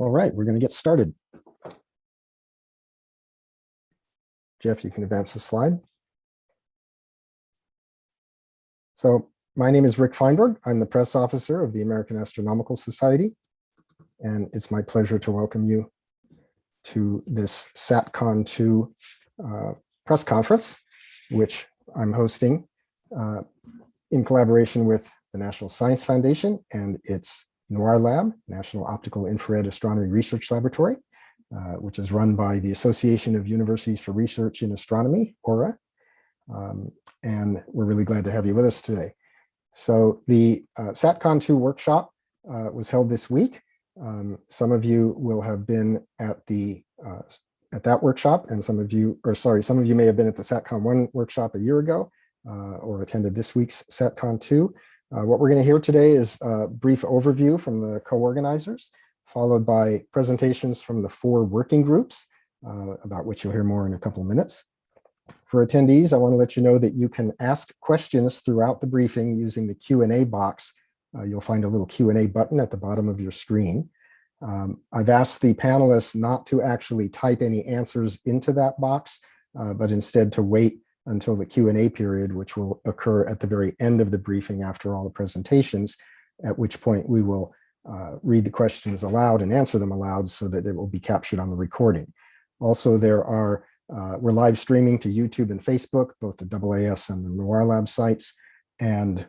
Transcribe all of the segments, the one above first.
All right, we're going to get started. Jeff, you can advance the slide. So my name is Rick Feinberg. I'm the press officer of the American Astronomical Society, and it's my pleasure to welcome you to this SatCon 2 press conference, which I'm hosting in collaboration with the National Science Foundation and its NOIR Lab, National Optical Infrared Astronomy Research Laboratory, which is run by the Association of Universities for Research in Astronomy, AURA. And we're really glad to have you with us today. So the SatCon 2 workshop was held this week. Some of you will have been at that workshop, and some of you may have been at the SatCon 1 workshop a year ago or attended this week's SatCon 2. What we're going to hear today is a brief overview from the co-organizers, followed by presentations from the 4 working groups, about which you'll hear more in a couple of minutes. For attendees, I want to let you know that you can ask questions throughout the briefing using the Q&A box. You'll find a little Q&A button at the bottom of your screen. I've asked the panelists not to actually type any answers into that box, but instead to wait until the Q&A period, which will occur at the very end of the briefing after all the presentations, at which point we will read the questions aloud and answer them aloud so that it will be captured on the recording. Also, we're live streaming to YouTube and Facebook, both the AAS and the NOIR Lab sites, and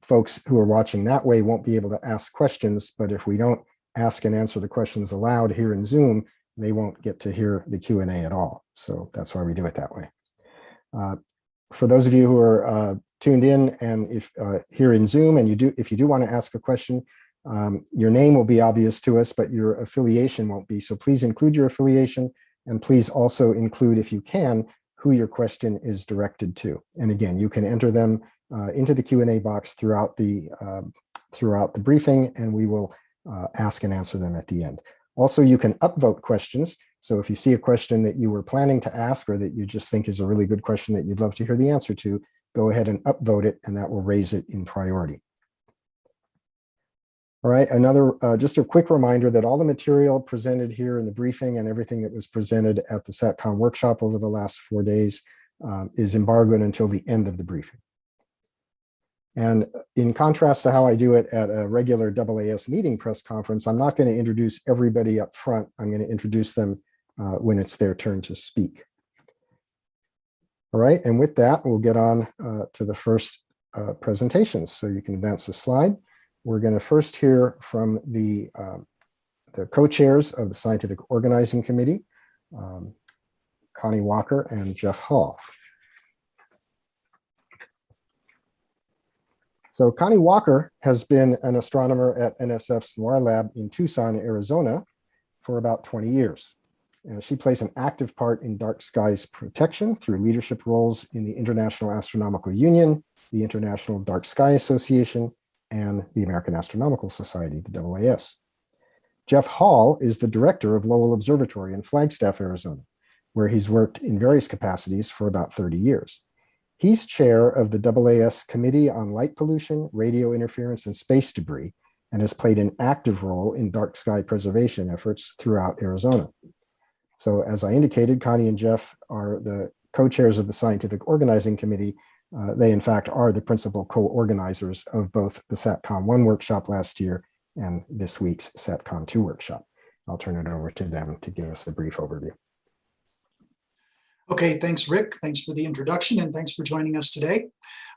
folks who are watching that way won't be able to ask questions, but if we don't ask and answer the questions aloud here in Zoom, they won't get to hear the Q&A at all. So that's why we do it that way. For those of you who are tuned in and if here in Zoom, and if you do want to ask a question, your name will be obvious to us, but your affiliation won't be. So please include your affiliation, and please also include, if you can, who your question is directed to. And again, you can enter them into the Q&A box throughout the briefing, and we will ask and answer them at the end. Also, you can upvote questions. So if you see a question that you were planning to ask or that you just think is a really good question that you'd love to hear the answer to, go ahead and upvote it, and that will raise it in priority. All right, just a quick reminder that all the material presented here in the briefing and everything that was presented at the SatCon workshop over the last 4 days is embargoed until the end of the briefing. And in contrast to how I do it at a regular AAS meeting press conference, I'm not going to introduce everybody up front. I'm going to introduce them when it's their turn to speak. All right, and with that, we'll get on to the first presentations. So you can advance the slide. We're going to first hear from the co-chairs of the Scientific Organizing Committee, Connie Walker and Jeff Hall. So Connie Walker has been an astronomer at NSF's NOIR Lab in Tucson, Arizona for about 20 years. She plays an active part in dark skies protection through leadership roles in the International Astronomical Union, the International Dark Sky Association, and the American Astronomical Society, the AAS. Jeff Hall is the director of Lowell Observatory in Flagstaff, Arizona, where he's worked in various capacities for about 30 years. He's chair of the AAS Committee on Light Pollution, Radio Interference, and Space Debris, and has played an active role in dark sky preservation efforts throughout Arizona. So as I indicated, Connie and Jeff are the co-chairs of the Scientific Organizing Committee. They, in fact, are the principal co-organizers of both the SatCon 1 workshop last year and this week's SatCon 2 workshop. I'll turn it over to them to give us a brief overview. Okay, thanks, Rick. Thanks for the introduction, and thanks for joining us today.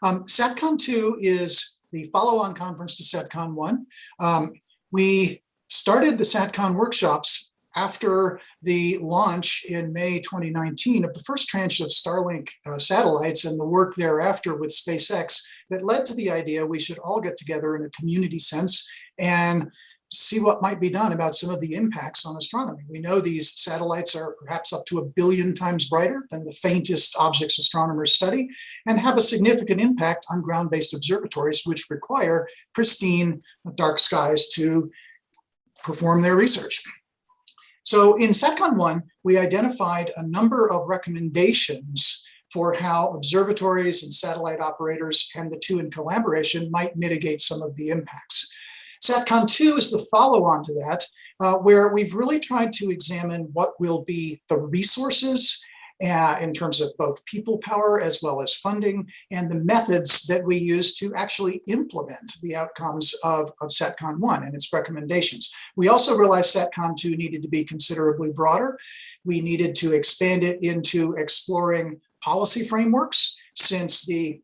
SatCon 2 is the follow-on conference to SatCon 1. We started the SatCon workshops after the launch in May 2019 of the first tranche of Starlink satellites and the work thereafter with SpaceX that led to the idea we should all get together in a community sense and see what might be done about some of the impacts on astronomy. We know these satellites are perhaps up to 1 billion times brighter than the faintest objects astronomers study and have a significant impact on ground-based observatories, which require pristine dark skies to perform their research. So in SatCon 1, we identified a number of recommendations for how observatories and satellite operators and the two in collaboration might mitigate some of the impacts. SatCon 2 is the follow-on to that, where we've really tried to examine what will be the resources in terms of both people power as well as funding, and the methods that we use to actually implement the outcomes of SATCON 1 and its recommendations. We also realized SATCON 2 needed to be considerably broader. We needed to expand it into exploring policy frameworks, since the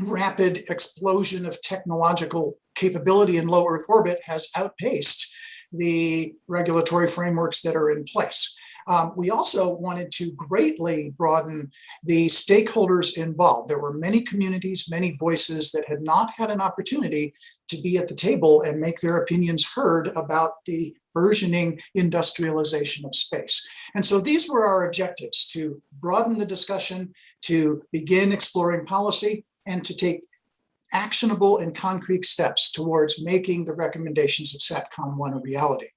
rapid explosion of technological capability in low Earth orbit has outpaced the regulatory frameworks that are in place. We also wanted to greatly broaden the stakeholders involved. There were many communities, many voices that had not had an opportunity to be at the table and make their opinions heard about the burgeoning industrialization of space. And so these were our objectives: to broaden the discussion, to begin exploring policy, and to take actionable and concrete steps towards making the recommendations of SATCON 1 a reality.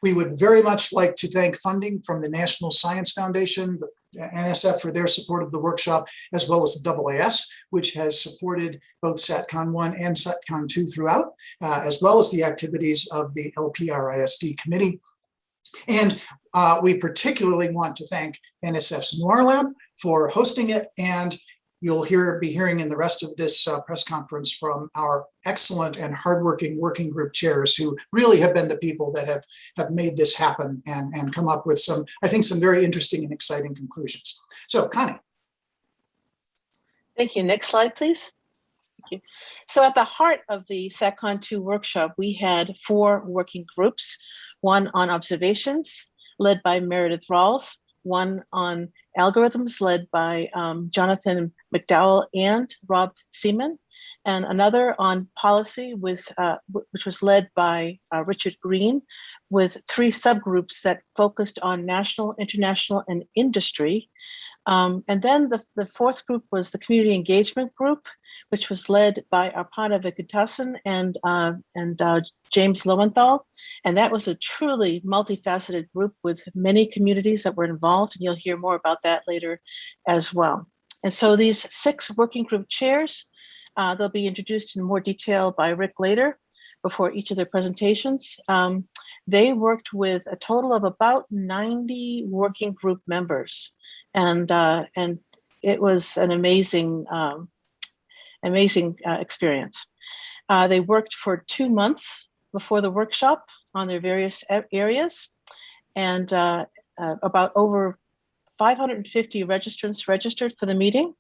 We would very much like to thank funding from the National Science Foundation, the NSF, for their support of the workshop, as well as the AAS, which has supported both SATCON 1 and SATCON 2 throughout, as well as the activities of the LPRISD committee. And we particularly want to thank NSF's Noir Lab for hosting it, and you'll be hearing in the rest of this press conference from our excellent and hardworking working group chairs, who really have been the people that have made this happen and come up with some, I think, some very interesting and exciting conclusions. So, Connie. Thank you. Next slide, please. Thank you. So at the heart of the SATCON 2 workshop, we had 4 working groups: one on observations, led by Meredith Rawlings; one on algorithms, led by Jonathan McDowell and Rob Seaman; and another on policy, which was led by Richard Green, with 3 subgroups that focused on national, international, and industry. And then the 4th group was the community engagement group, which was led by Arpana Venkatasan and James Lowenthal. And that was a truly multifaceted group with many communities that were involved. And you'll hear more about that later as well. And so these 6 working group chairs, they'll be introduced in more detail by Rick later, before each of their presentations. They worked with a total of about 90 working group members. And it was an amazing experience. They worked for 2 months before the workshop on their various areas, and about over 550 registrants registered for the meeting.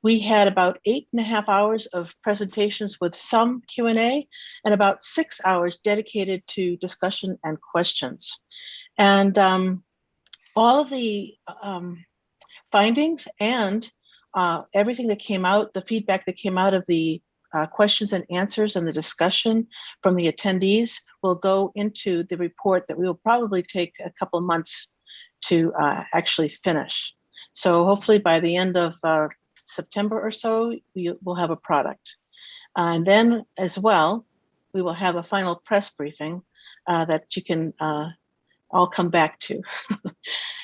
We had about 8.5 hours of presentations with some Q&A, and about 6 hours dedicated to discussion and questions. And all of the findings and everything that came out, the feedback that came out of the questions and answers and the discussion from the attendees, will go into the report that we will probably take a couple of months to actually finish. So hopefully by the end of September or so, we will have a product. And then as well, we will have a final press briefing that you can all come back to.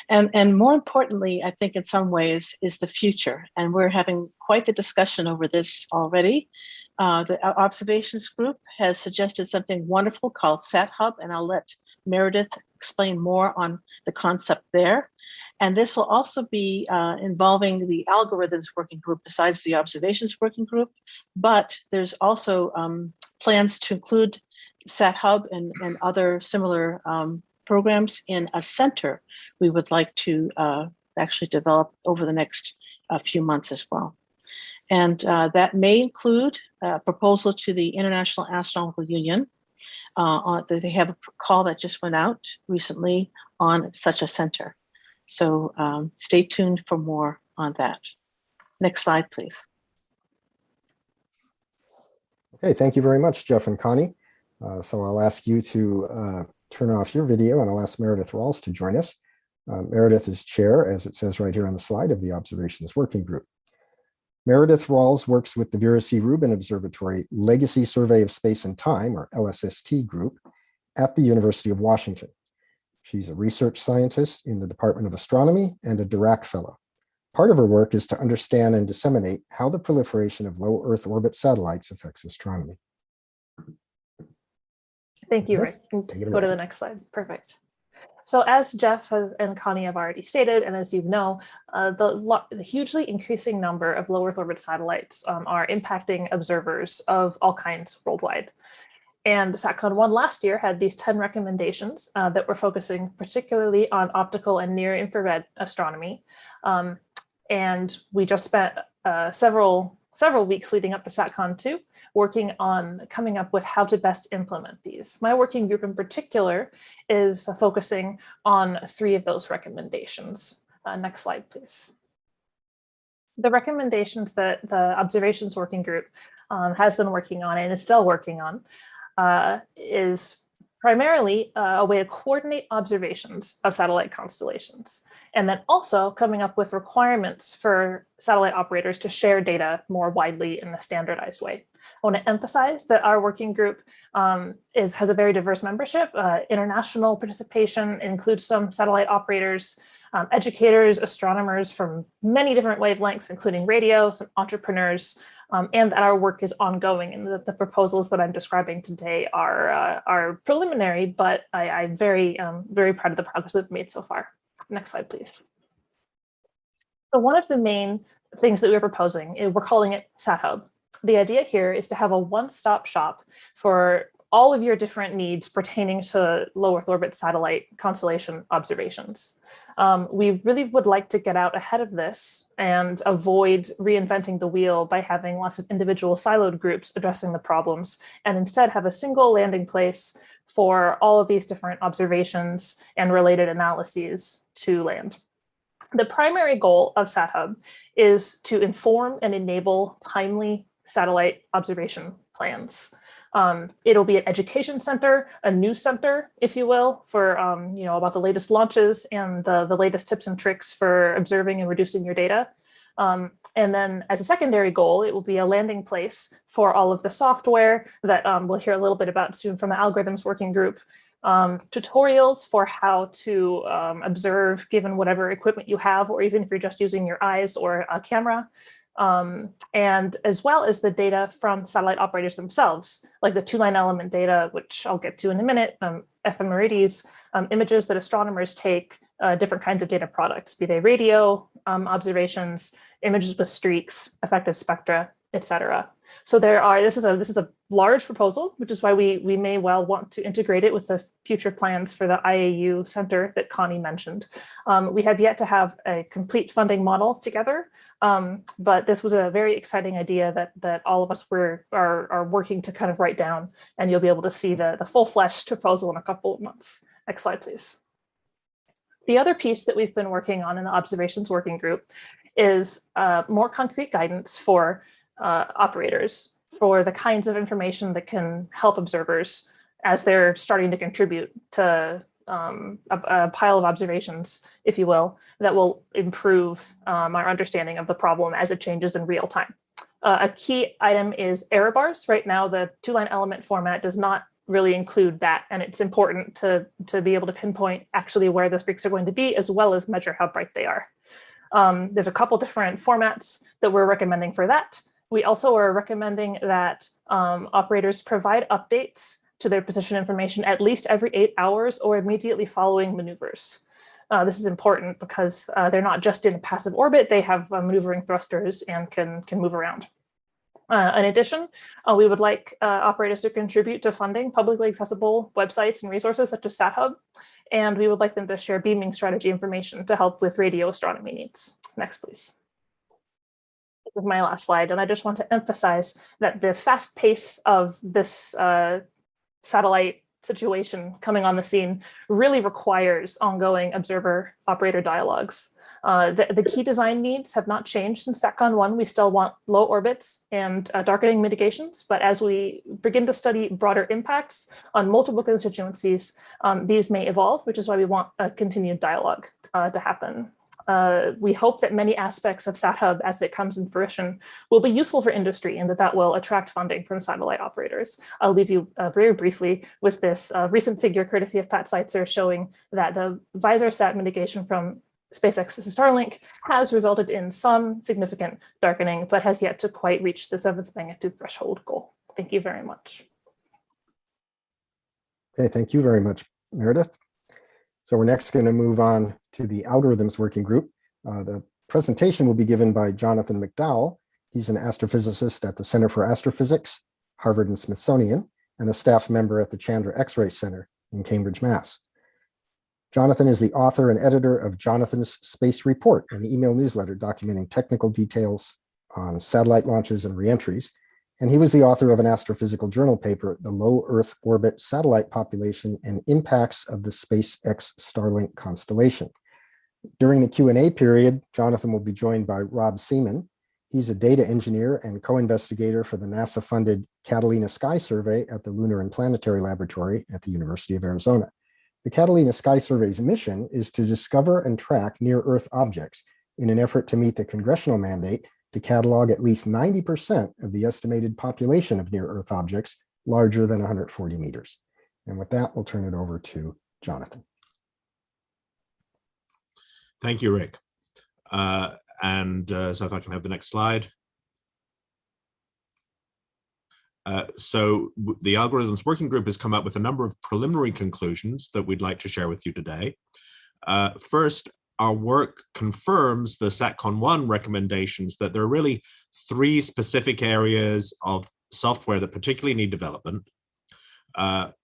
And more importantly, I think in some ways, is the future. And we're having quite the discussion over this already. The observations group has suggested something wonderful called SatHub, and I'll let Meredith explain more on the concept there. And this will also be involving the algorithms working group besides the observations working group. But there's also plans to include SatHub and other similar programs in a center we would like to actually develop over the next few months as well. And that may include a proposal to the International Astronomical Union. They have a call that just went out recently on such a center. So stay tuned for more on that. Next slide, please. Okay, thank you very much, Jeff and Connie. So I'll ask you to turn off your video, and I'll ask Meredith Rawlings to join us. Meredith is chair, as it says right here on the slide, of the Observations Working Group. Meredith Rawlings works with the Vera C. Rubin Observatory Legacy Survey of Space and Time, or LSST group, at the University of Washington. She's a research scientist in the Department of Astronomy and a Dirac Fellow. Part of her work is to understand and disseminate how the proliferation of low Earth orbit satellites affects astronomy. Thank you, Rick. Take it Go to away. the next slide. Perfect. So as Jeff and Connie have already stated, and as you know, the hugely increasing number of low Earth orbit satellites are impacting observers of all kinds worldwide. And SatCon 1 last year had these 10 recommendations that were focusing particularly on optical and near infrared astronomy. And we just spent several weeks leading up to SatCon 2 working on coming up with how to best implement these. My working group in particular is focusing on 3 of those recommendations. Next slide, please. The recommendations that the observations working group has been working on and is still working on is primarily a way to coordinate observations of satellite constellations, and then also coming up with requirements for satellite operators to share data more widely in a standardized way. I want to emphasize that our working group has a very diverse membership. International participation includes some satellite operators, educators, astronomers from many different wavelengths, including radio, some entrepreneurs, and that our work is ongoing, and that the proposals that I'm describing today are preliminary, but I'm very proud of the progress we've made so far. Next slide, please. So one of the main things that we're proposing is we're calling it SatHub. The idea here is to have a one-stop shop for all of your different needs pertaining to low Earth orbit satellite constellation observations. We really would like to get out ahead of this and avoid reinventing the wheel by having lots of individual siloed groups addressing the problems, and instead have a single landing place for all of these different observations and related analyses to land. The primary goal of SatHub is to inform and enable timely satellite observation plans. It'll be an education center, a news center, if you will, for about the latest launches and the latest tips and tricks for observing and reducing your data. And then as a secondary goal, it will be a landing place for all of the software that we'll hear a little bit about soon from the algorithms working group, tutorials for how to observe given whatever equipment you have, or even if you're just using your eyes or a camera. And as well as the data from satellite operators themselves, like the 2-line element data, which I'll get to in a minute, ephemerides, images that astronomers take, different kinds of data products, be they radio observations, images with streaks, affected spectra, etc. So this is a large proposal, which is why we may well want to integrate it with the future plans for the IAU Center that Connie mentioned. We have yet to have a complete funding model together, but this was a very exciting idea that all of us are working to kind of write down, and you'll be able to see the full-fleshed proposal in a couple of months. Next slide, please. The other piece that we've been working on in the observations working group is more concrete guidance for operators for the kinds of information that can help observers as they're starting to contribute to a pile of observations, if you will, that will improve our understanding of the problem as it changes in real time. A key item is error bars. Right now, the 2-line element format does not really include that, and it's important to be able to pinpoint actually where the streaks are going to be, as well as measure how bright they are. There's a couple different formats that we're recommending for that. We also are recommending that operators provide updates to their position information at least every 8 hours or immediately following maneuvers. This is important because they're not just in a passive orbit, they have maneuvering thrusters and can move around. In addition, we would like operators to contribute to funding publicly accessible websites and resources such as SatHub, and we would like them to share beaming strategy information to help with radio astronomy needs. Next, please. This is my last slide, and I just want to emphasize that the fast pace of this satellite situation coming on the scene really requires ongoing observer-operator dialogues. The key design needs have not changed since SatCon 1. We still want low orbits and darkening mitigations, but as we begin to study broader impacts on multiple constituencies, these may evolve, which is why we want a continued dialogue to happen. We hope that many aspects of SatHub as it comes in fruition will be useful for industry and that will attract funding from satellite operators. I'll leave you very briefly with this recent figure courtesy of Pat Seitzer showing that the VisorSat mitigation from SpaceX's Starlink has resulted in some significant darkening, but has yet to quite reach the 7th magnitude threshold goal. Thank you very much. Okay, thank you very much, Meredith. So we're next going to move on to the algorithms working group. The presentation will be given by Jonathan McDowell. He's an astrophysicist at the Center for Astrophysics, Harvard and Smithsonian, and a staff member at the Chandra X-ray Center in Cambridge, Mass. Jonathan is the author and editor of Jonathan's Space Report, an email newsletter documenting technical details on satellite launches and reentries. And he was the author of an astrophysical journal paper, The Low Earth Orbit Satellite Population and Impacts of the SpaceX Starlink Constellation. During the Q&A period, Jonathan will be joined by Rob Seaman. He's a data engineer and co-investigator for the NASA-funded Catalina Sky Survey at the Lunar and Planetary Laboratory at the University of Arizona. The Catalina Sky Survey's mission is to discover and track near-Earth objects in an effort to meet the congressional mandate to catalog at least 90% of the estimated population of near-Earth objects larger than 140 meters. And with that, we'll turn it over to Jonathan. Thank you, Rick. So if I can have the next slide. So the Algorithms Working Group has come up with a number of preliminary conclusions that we'd like to share with you today. First, our work confirms the SATCON 1 recommendations that there are really 3 specific areas of software that particularly need development.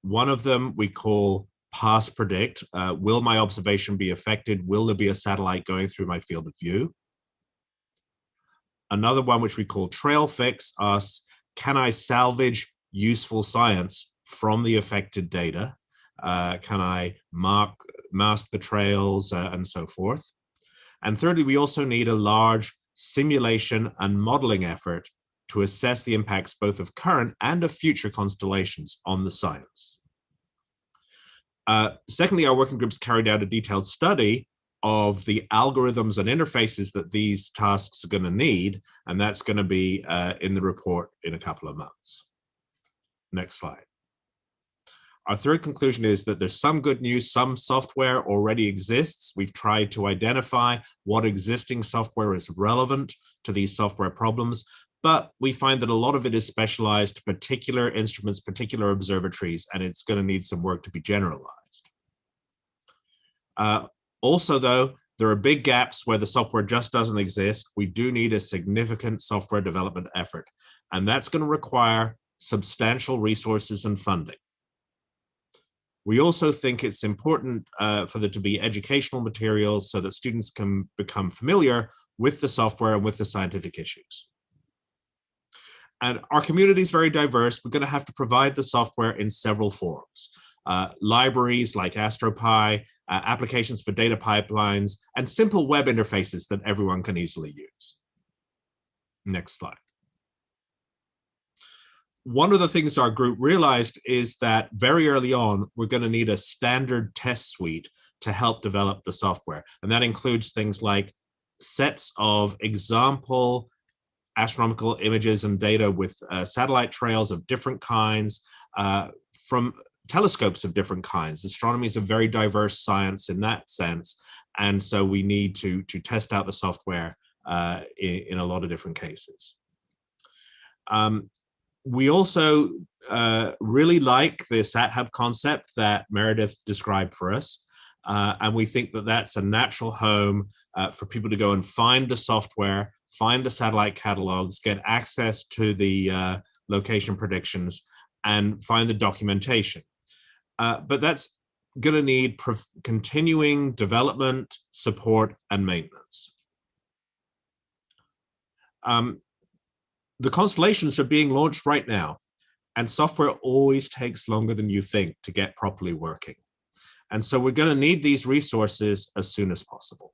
One of them we call pass predict. Will my observation be affected? Will there be a satellite going through my field of view? Another one, which we call trail fix, asks, can I salvage useful science from the affected data? Can I mask the trails and so forth? And thirdly, we also need a large simulation and modeling effort to assess the impacts both of current and of future constellations on the science. Secondly, our working groups carried out a detailed study of the algorithms and interfaces that these tasks are going to need, and that's going to be in the report in a couple of months. Next slide. Our third conclusion is that there's some good news. Some software already exists. We've tried to identify what existing software is relevant to these software problems, but we find that a lot of it is specialized to particular instruments, particular observatories, and it's going to need some work to be generalized. Also, though, there are big gaps where the software just doesn't exist. We do need a significant software development effort, and that's going to require substantial resources and funding. We also think it's important for there to be educational materials so that students can become familiar with the software and with the scientific issues. And our community is very diverse. We're going to have to provide the software in several forms. Libraries like AstroPy, applications for data pipelines, and simple web interfaces that everyone can easily use. Next slide. One of the things our group realized is that very early on, we're going to need a standard test suite to help develop the software. And that includes things like sets of example astronomical images and data with satellite trails of different kinds from telescopes of different kinds. Astronomy is a very diverse science in that sense. And so we need to test out the software in a lot of different cases. We also really like the SatHub concept that Meredith described for us. And we think that that's a natural home for people to go and find the software, find the satellite catalogs, get access to the location predictions, and find the documentation. But that's going to need continuing development, support, and maintenance. The constellations are being launched right now, and software always takes longer than you think to get properly working. And so we're going to need these resources as soon as possible.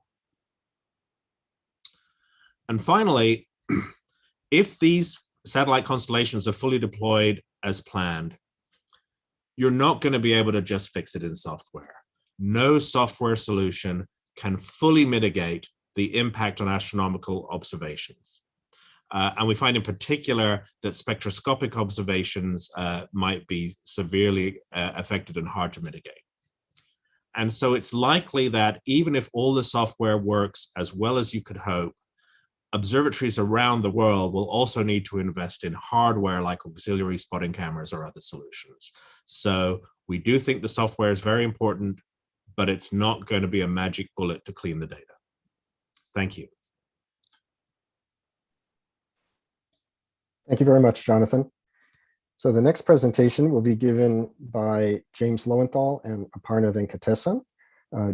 And finally, if these satellite constellations are fully deployed as planned, you're not going to be able to just fix it in software. No software solution can fully mitigate the impact on astronomical observations. And we find in particular that spectroscopic observations might be severely affected and hard to mitigate. And so it's likely that even if all the software works as well as you could hope, observatories around the world will also need to invest in hardware like auxiliary spotting cameras or other solutions. So we do think the software is very important, but it's not going to be a magic bullet to clean the data. Thank you. Thank you very much, Jonathan. So the next presentation will be given by James Lowenthal and Aparna Venkatesan.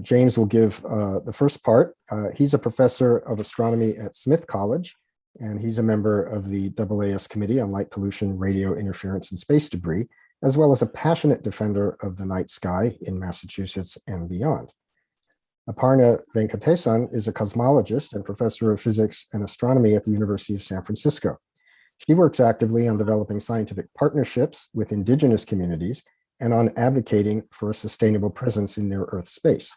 James will give the first part. He's a professor of astronomy at Smith College, and he's a member of the AAS Committee on Light Pollution, Radio Interference, and Space Debris, as well as a passionate defender of the night sky in Massachusetts and beyond. Aparna Venkatesan is a cosmologist and professor of physics and astronomy at the University of San Francisco. She works actively on developing scientific partnerships with indigenous communities and on advocating for a sustainable presence in near-Earth space.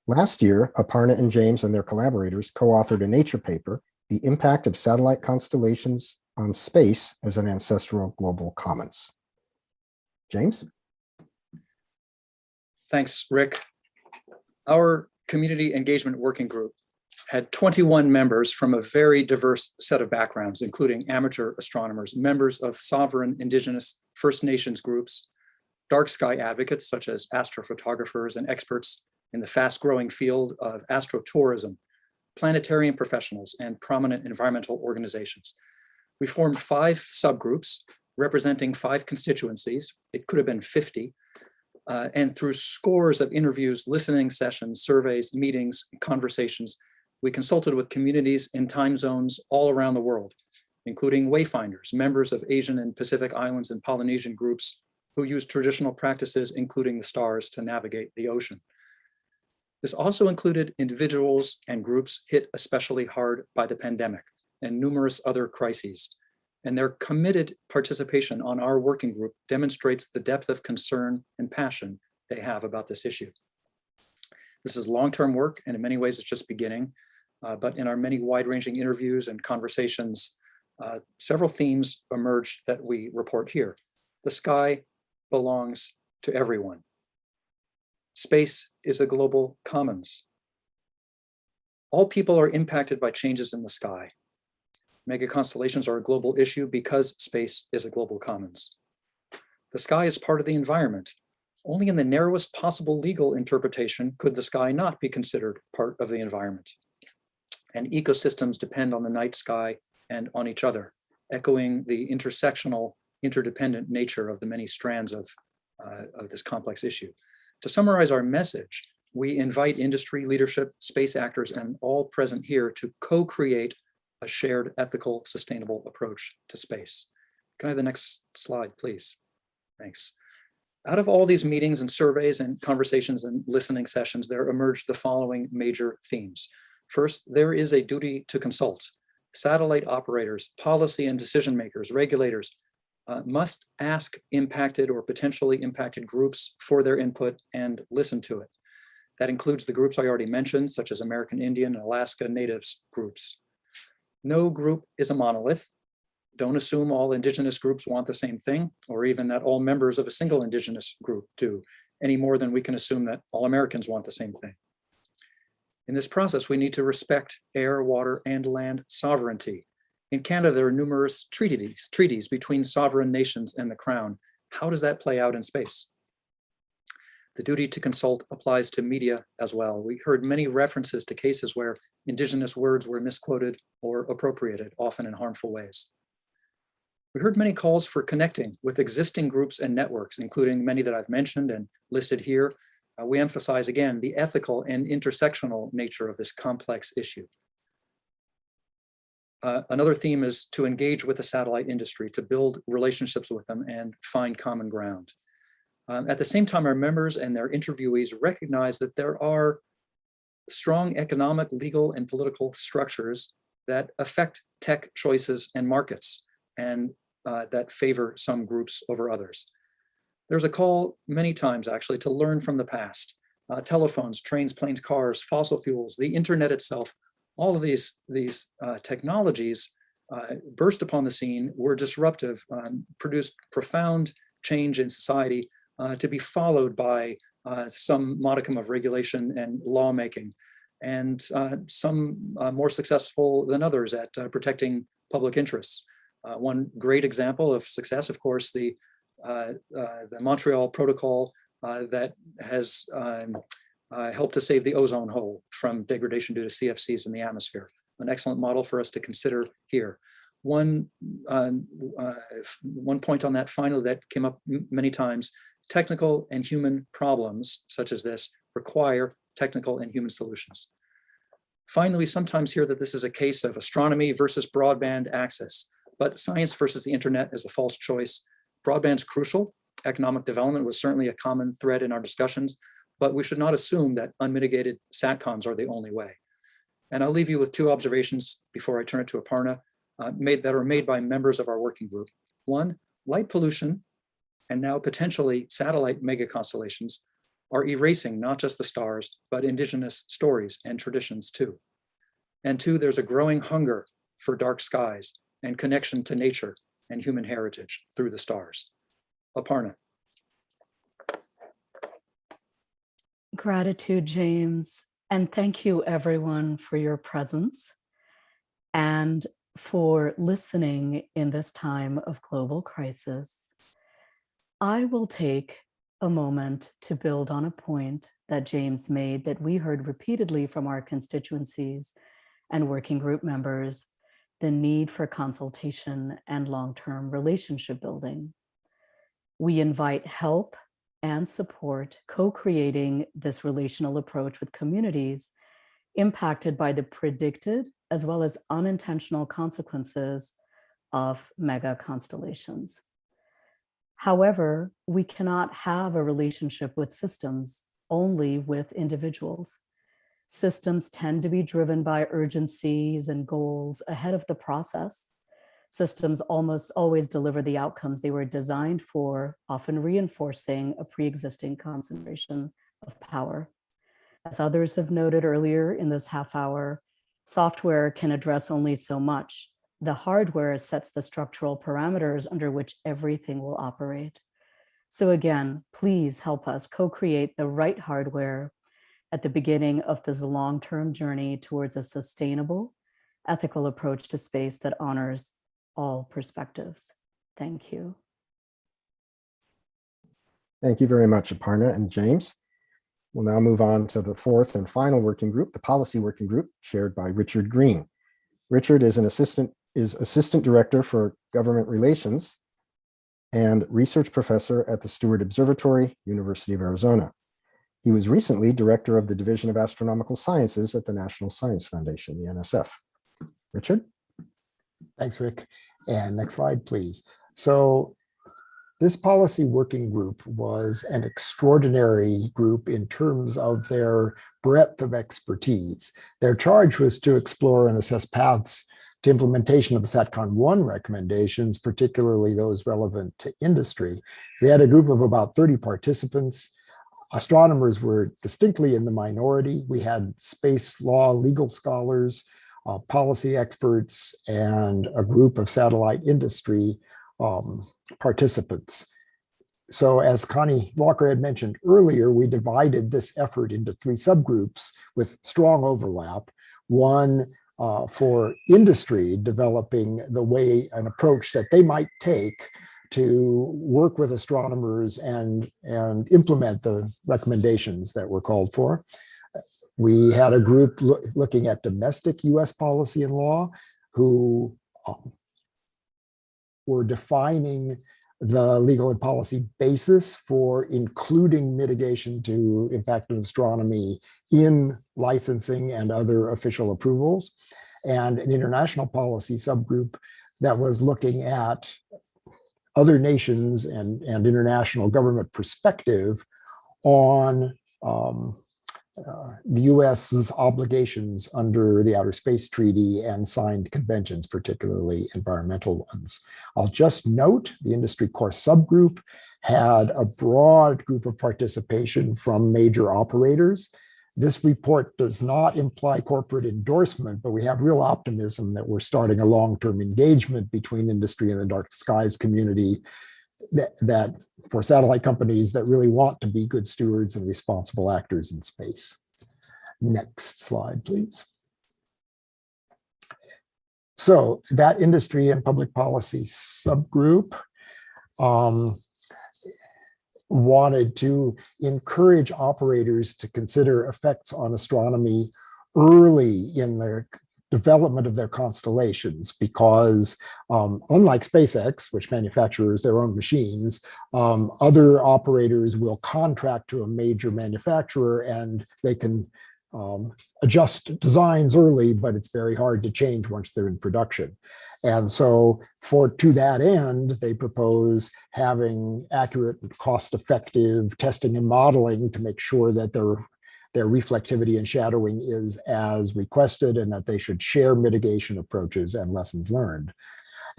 Last year, Aparna and James and their collaborators co-authored a Nature paper, The Impact of Satellite Constellations on Space as an Ancestral Global Commons. James? Thanks, Rick. Our Community Engagement Working Group had 21 members from a very diverse set of backgrounds, including amateur astronomers, members of sovereign indigenous First Nations groups, dark sky advocates such as astrophotographers and experts in the fast-growing field of astrotourism, planetarium professionals, and prominent environmental organizations. We formed 5 subgroups representing 5 constituencies. It could have been 50. And through scores of interviews, listening sessions, surveys, meetings, conversations, we consulted with communities in time zones all around the world, including wayfinders, members of Asian and Pacific Islands and Polynesian groups who use traditional practices, including the stars, to navigate the ocean. This also included individuals and groups hit especially hard by the pandemic and numerous other crises. And their committed participation on our working group demonstrates the depth of concern and passion they have about this issue. This is long-term work, and in many ways it's just beginning. But in our many wide-ranging interviews and conversations, several themes emerged that we report here. The sky belongs to everyone. Space is a global commons. All people are impacted by changes in the sky. Mega constellations are a global issue because space is a global commons. The sky is part of the environment. Only in the narrowest possible legal interpretation could the sky not be considered part of the environment. And ecosystems depend on the night sky and on each other, echoing the intersectional, interdependent nature of the many strands of this complex issue. To summarize our message, we invite industry, leadership, space actors, and all present here to co-create a shared, ethical, sustainable approach to space. Can I have the next slide, please? Thanks. Out of all these meetings and surveys and conversations and listening sessions, there emerged the following major themes. First, there is a duty to consult. Satellite operators, policy and decision makers, regulators must ask impacted or potentially impacted groups for their input and listen to it. That includes the groups I already mentioned, such as American Indian and Alaska Natives groups. No group is a monolith. Don't assume all indigenous groups want the same thing, or even that all members of a single indigenous group do, any more than we can assume that all Americans want the same thing. In this process, we need to respect air, water, and land sovereignty. In Canada, there are numerous treaties between sovereign nations and the Crown. How does that play out in space? The duty to consult applies to media as well. We heard many references to cases where indigenous words were misquoted or appropriated, often in harmful ways. We heard many calls for connecting with existing groups and networks, including many that I've mentioned and listed here. We emphasize again the ethical and intersectional nature of this complex issue. Another theme is to engage with the satellite industry, to build relationships with them and find common ground. At the same time, our members and their interviewees recognize that there are strong economic, legal, and political structures that affect tech choices and markets, and that favor some groups over others. There's a call many times actually to learn from the past. Telephones, trains, planes, cars, fossil fuels, the internet itself, all of these technologies burst upon the scene, were disruptive, produced profound change in society, to be followed by some modicum of regulation and lawmaking. and some more successful than others at protecting public interests. One great example of success, of course, the Montreal Protocol that has helped to save the ozone hole from degradation due to CFCs in the atmosphere. An excellent model for us to consider here. One point on that finally that came up many times: technical and human problems such as this require technical and human solutions. Finally, we sometimes hear that this is a case of astronomy versus broadband access, but science versus the internet is a false choice. Broadband's crucial. Economic development was certainly a common thread in our discussions, but we should not assume that unmitigated SATCONs are the only way. And I'll leave you with two observations before I turn it to Aparna, that are made by members of our working group. One, light pollution, and now potentially satellite mega constellations, are erasing not just the stars, but indigenous stories and traditions too. And two, there's a growing hunger for dark skies and connection to nature and human heritage through the stars. Aparna. Gratitude, James, and thank you everyone for your presence and for listening in this time of global crisis. I will take a moment to build on a point that James made that we heard repeatedly from our constituencies and working group members: the need for consultation and long-term relationship building. We invite help and support co-creating this relational approach with communities impacted by the predicted as well as unintentional consequences of mega constellations. However, we cannot have a relationship with systems only with individuals. Systems tend to be driven by urgencies and goals ahead of the process. Systems almost always deliver the outcomes they were designed for, often reinforcing a pre-existing concentration of power. As others have noted earlier in this half hour, software can address only so much. The hardware sets the structural parameters under which everything will operate. So again, please help us co-create the right hardware at the beginning of this long-term journey towards a sustainable, ethical approach to space that honors all perspectives. Thank you. Thank you very much, Aparna and James. We'll now move on to the fourth and final working group, the policy working group, chaired by Richard Green. Richard is assistant director for government relations and research professor at the Steward Observatory, University of Arizona. He was recently director of the Division of Astronomical Sciences at the National Science Foundation, the NSF. Richard? Thanks, Rick. And next slide, please. So this policy working group was an extraordinary group in terms of their breadth of expertise. Their charge was to explore and assess paths to implementation of the SATCON 1 recommendations, particularly those relevant to industry. We had a group of about 30 participants. Astronomers were distinctly in the minority. We had space law legal scholars, policy experts, and a group of satellite industry participants. So as Connie Walker had mentioned earlier, we divided this effort into three subgroups with strong overlap. One for industry, developing the way, an approach that they might take to work with astronomers and implement the recommendations that were called for. We had a group looking at domestic US policy and law who were defining the legal and policy basis for including mitigation to impact of astronomy in licensing and other official approvals, and an international policy subgroup that was looking at other nations and international government perspective on the US's obligations under the Outer Space Treaty and signed conventions, particularly environmental ones. I'll just note the industry core subgroup had a broad group of participation from major operators. This report does not imply corporate endorsement, but we have real optimism that we're starting a long-term engagement between industry and the dark skies community that for satellite companies that really want to be good stewards and responsible actors in space. Next slide, please. So that industry and public policy subgroup wanted to encourage operators to consider effects on astronomy early in the development of their constellations, because unlike SpaceX, which manufactures their own machines, other operators will contract to a major manufacturer and they can adjust designs early, but it's very hard to change once they're in production. And so to that end, they propose having accurate, cost-effective testing and modeling to make sure that their reflectivity and shadowing is as requested, and that they should share mitigation approaches and lessons learned.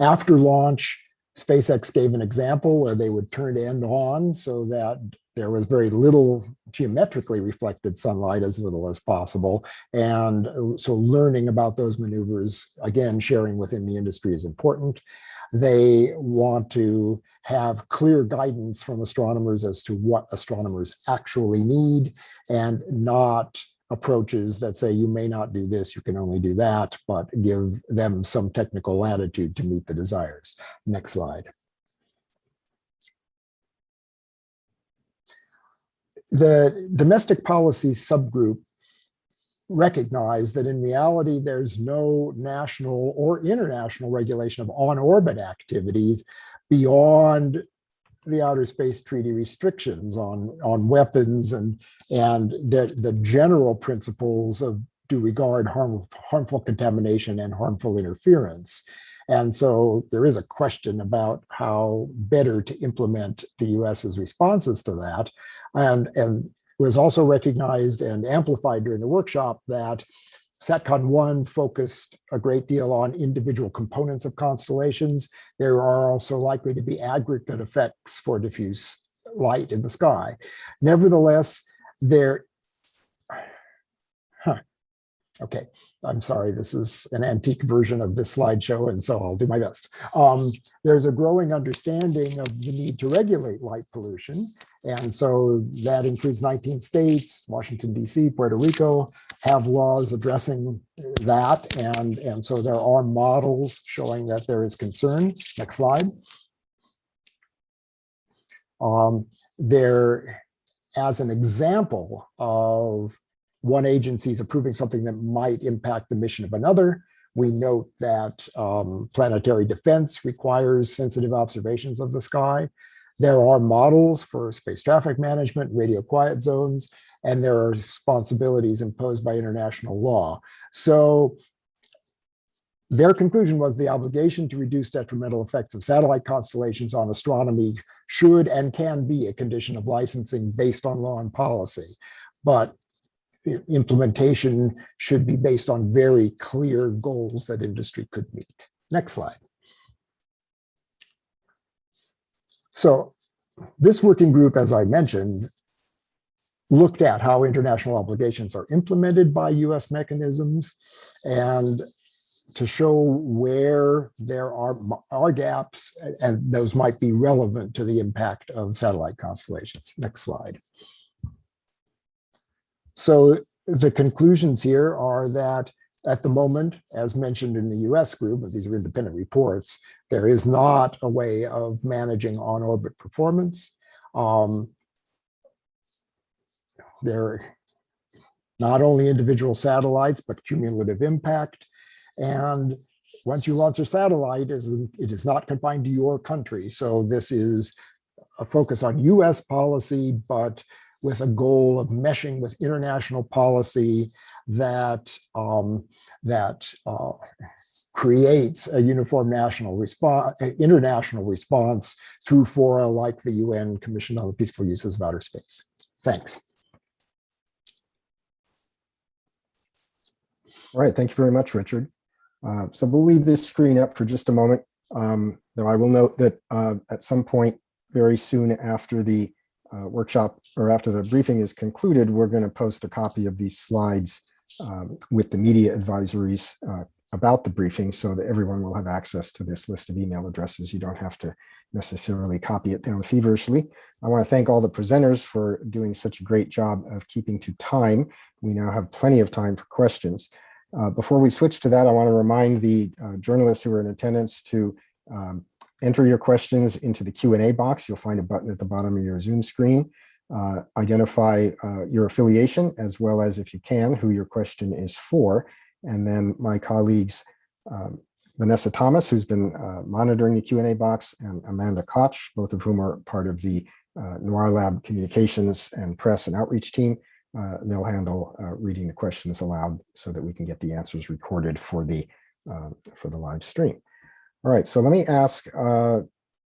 After launch, SpaceX gave an example where they would turn end on so that there was very little geometrically reflected sunlight, as little as possible. And so learning about those maneuvers, again, sharing within the industry is important. They want to have clear guidance from astronomers as to what astronomers actually need, and not approaches that say you may not do this, you can only do that, but give them some technical latitude to meet the desires. Next slide. The domestic policy subgroup recognized that in reality, there's no national or international regulation of on-orbit activities beyond the Outer Space Treaty restrictions on weapons and the general principles of due regard, harmful contamination, and harmful interference. And so there is a question about how better to implement the US's responses to that. And it was also recognized and amplified during the workshop that SATCON 1 focused a great deal on individual components of constellations. There are also likely to be aggregate effects for diffuse light in the sky. Nevertheless, okay, I'm sorry, this is an antique version of this slideshow, and so I'll do my best. There's a growing understanding of the need to regulate light pollution, and so that includes 19 states, Washington, D.C., Puerto Rico, have laws addressing that, and so there are models showing that there is concern. Next slide. There, as an example of one agency is approving something that might impact the mission of another, we note that Planetary Defense requires sensitive observations of the sky. There are models for space traffic management, radio quiet zones, and there are responsibilities imposed by international law. So their conclusion was the obligation to reduce detrimental effects of satellite constellations on astronomy should and can be a condition of licensing based on law and policy. But implementation should be based on very clear goals that industry could meet. Next slide. So this working group, as I mentioned, looked at how international obligations are implemented by US mechanisms and to show where there are gaps, and those might be relevant to the impact of satellite constellations. Next slide. So the conclusions here are that at the moment, as mentioned in the US group, but these are independent reports, there is not a way of managing on-orbit performance. There are not only individual satellites, but cumulative impact. And once you launch a satellite, it is not confined to your country. So this is a focus on US policy, but with a goal of meshing with international policy that creates a uniform international response through fora like the UN Commission on the Peaceful Uses of Outer Space. Thanks. All right, thank you very much, Richard. So we'll leave this screen up for just a moment, though I will note that at some point very soon after the workshop or after the briefing is concluded, we're going to post a copy of these slides with the media advisories about the briefing so that everyone will have access to this list of email addresses. You don't have to necessarily copy it down feverishly. I want to thank all the presenters for doing such a great job of keeping to time. We now have plenty of time for questions. Before we switch to that, I want to remind the journalists who are in attendance to enter your questions into the Q&A box. You'll find a button at the bottom of your Zoom screen. Identify your affiliation, as well as, if you can, who your question is for. And then my colleagues, Vanessa Thomas, who's been monitoring the Q&A box, and Amanda Koch, both of whom are part of the Noir Lab communications and press and outreach team. They'll handle reading the questions aloud so that we can get the answers recorded for the live stream. All right, so let me ask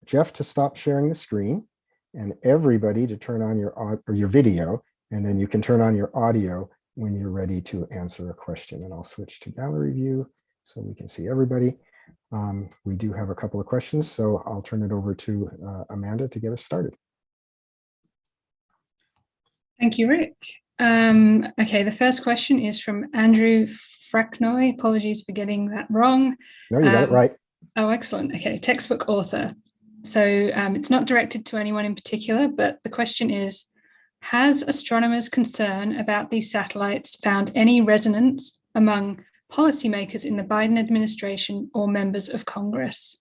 Jeff to stop sharing the screen and everybody to turn on your video, and then you can turn on your audio when you're ready to answer a question. And I'll switch to gallery view so we can see everybody. We do have a couple of questions, so I'll turn it over to Amanda to get us started. Thank you, Rick. Okay, the first question is from Andrew Fracknoy. Apologies for getting that wrong. No, you got it right. Oh, excellent. Okay, textbook author. So it's not directed to anyone in particular, but the question is, has astronomers' concern about these satellites found any resonance among policymakers in the Biden administration or members of Congress?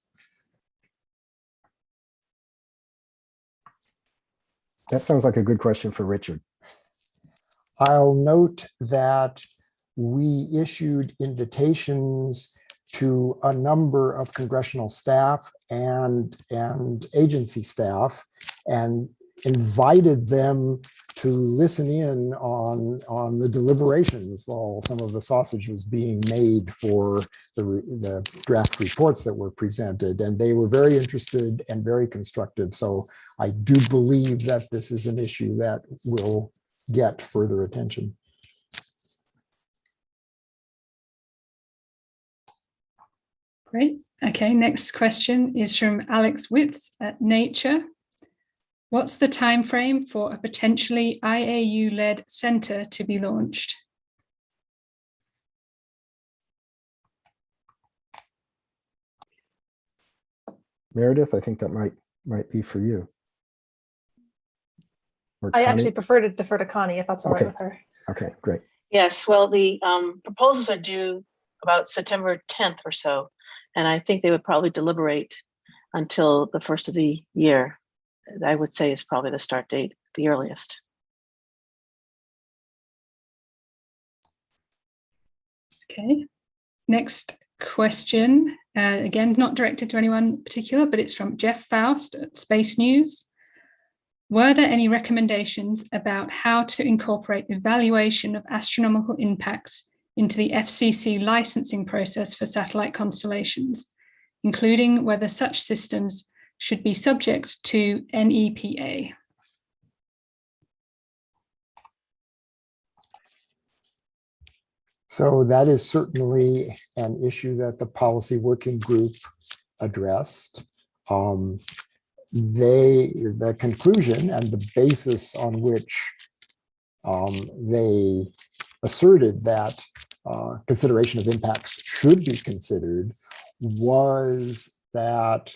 That sounds like a good question for Richard. I'll note that we issued invitations to a number of congressional staff and agency staff, and invited them to listen in on the deliberations while some of the sausage was being made for the draft reports that were presented. And they were very interested and very constructive. So I do believe that this is an issue that will get further attention. Great. Okay, next question is from Alex Witz at Nature. What's the time frame for a potentially IAU-led center to be launched? Meredith, I think that might be for you. Or I Connie? actually prefer to defer to Connie if that's all Okay. right with her. Okay, great. Yes, well, the proposals are due about September 10th or so, and I think they would probably deliberate until the first of the year. I would say is probably the start date, the earliest. Okay, next question. Again, not directed to anyone in particular, but it's from Jeff Faust at Space News. Were there any recommendations about how to incorporate evaluation of astronomical impacts into the FCC licensing process for satellite constellations, including whether such systems should be subject to NEPA? So that is certainly an issue that the policy working group addressed. The conclusion and the basis on which they asserted that consideration of impacts should be considered was that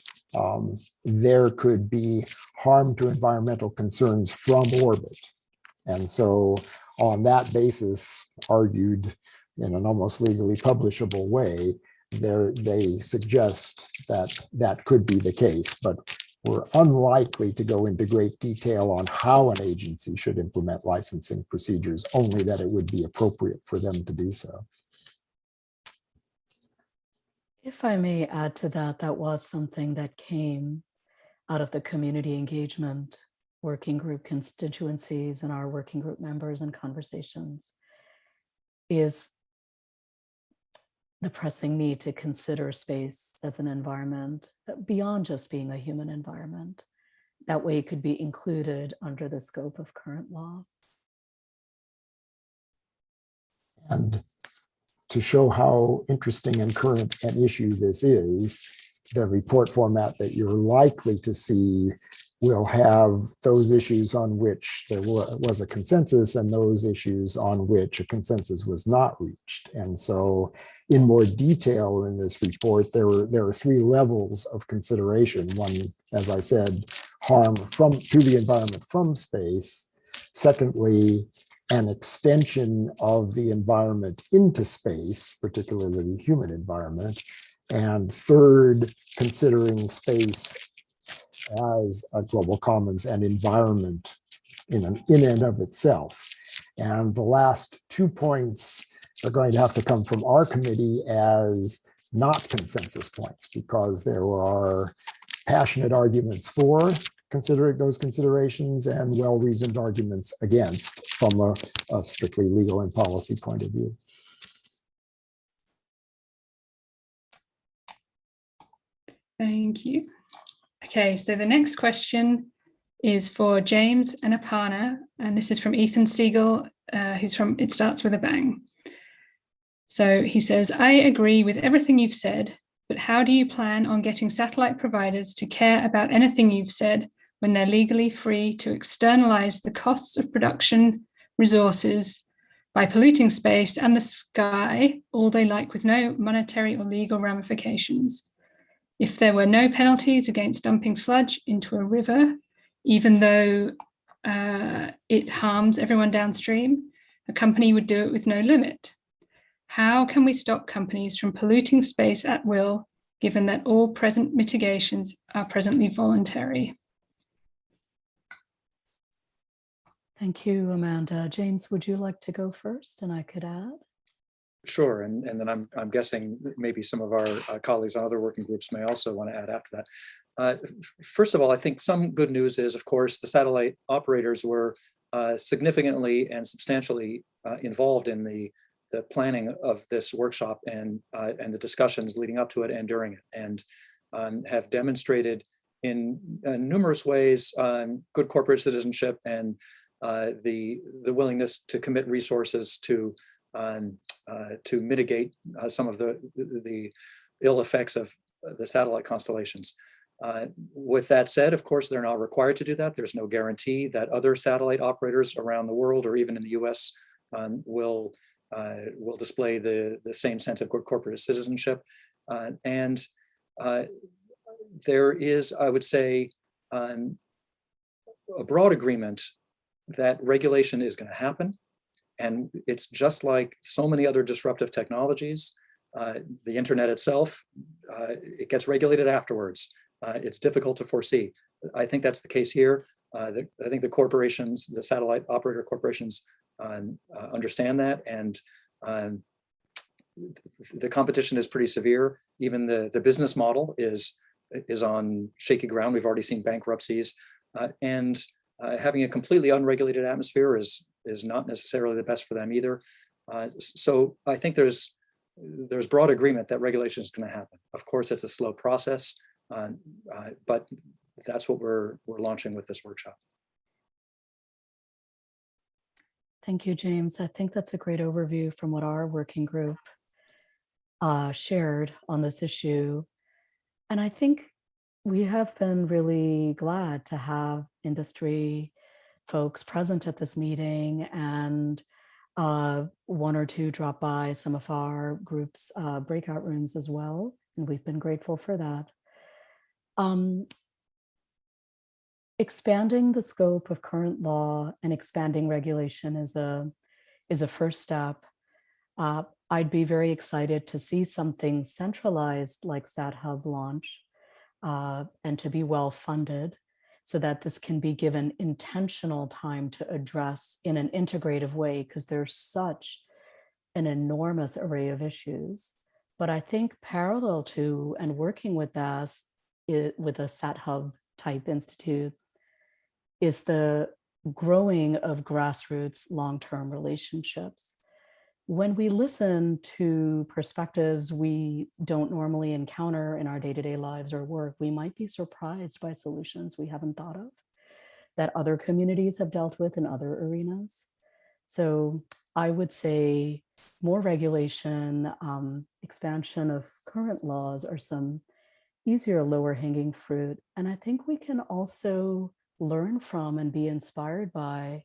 there could be harm to environmental concerns from orbit. And so on that basis, argued in an almost legally publishable way, they suggest that that could be the case, but we're unlikely to go into great detail on how an agency should implement licensing procedures, only that it would be appropriate for them to do so. If I may add to that, that was something that came out of the community engagement working group constituencies and our working group members and conversations, is the pressing need to consider space as an environment beyond just being a human environment. That way it could be included under the scope of current law. And to show how interesting and current an issue this is, the report format that you're likely to see we'll have those issues on which there was a consensus and those issues on which a consensus was not reached. And so in more detail in this report, there are three levels of consideration. One, as I said, harm to the environment from space. Secondly, an extension of the environment into space, particularly the human environment. And third, considering space as a global commons and environment in and of itself. And the last 2 points are going to have to come from our committee as not consensus points, because there are passionate arguments for considering those considerations and well-reasoned arguments against from a strictly legal and policy point of view. Thank you. Okay, so the next question is for James and Aparna, and this is from Ethan Siegel, who's from It Starts With a Bang. So he says, I agree with everything you've said, but how do you plan on getting satellite providers to care about anything you've said when they're legally free to externalize the costs of production resources by polluting space and the sky all they like with no monetary or legal ramifications? If there were no penalties against dumping sludge into a river, even though it harms everyone downstream, a company would do it with no limit. How can we stop companies from polluting space at will, given that all present mitigations are presently voluntary? Thank you, Amanda. James, would you like to go first and I could add? Sure, and then I'm guessing maybe some of our colleagues on other working groups may also want to add after that. First of all, I think some good news is, of course, the satellite operators were significantly and substantially involved in the planning of this workshop and the discussions leading up to it and during it, and have demonstrated in numerous ways good corporate citizenship and the willingness to commit resources to mitigate some of the ill effects of the satellite constellations. With that said, of course, they're not required to do that. There's no guarantee that other satellite operators around the world or even in the US will display the same sense of good corporate citizenship. And there is, I would say, a broad agreement that regulation is going to happen. And it's just like so many other disruptive technologies. The internet itself, it gets regulated afterwards. It's difficult to foresee. I think that's the case here. I think the corporations, the satellite operator corporations understand that, and the competition is pretty severe. Even the business model is on shaky ground. We've already seen bankruptcies, and having a completely unregulated atmosphere is not necessarily the best for them either. So I think there's broad agreement that regulation is going to happen. Of course, it's a slow process, but that's what we're launching with this workshop. Thank you, James. I think that's a great overview from what our working group shared on this issue. And I think we have been really glad to have industry folks present at this meeting, and one or two drop by some of our group's breakout rooms as well. And we've been grateful for that. Expanding the scope of current law and expanding regulation is a first step. I'd be very excited to see something centralized like SatHub launch and to be well funded, so that this can be given intentional time to address in an integrative way, because there's such an enormous array of issues. But I think parallel to and working with us with a SatHub type institute is the growing of grassroots long-term relationships. When we listen to perspectives we don't normally encounter in our day-to-day lives or work, we might be surprised by solutions we haven't thought of that other communities have dealt with in other arenas. So I would say more regulation, expansion of current laws are some easier, lower hanging fruit. And I think we can also learn from and be inspired by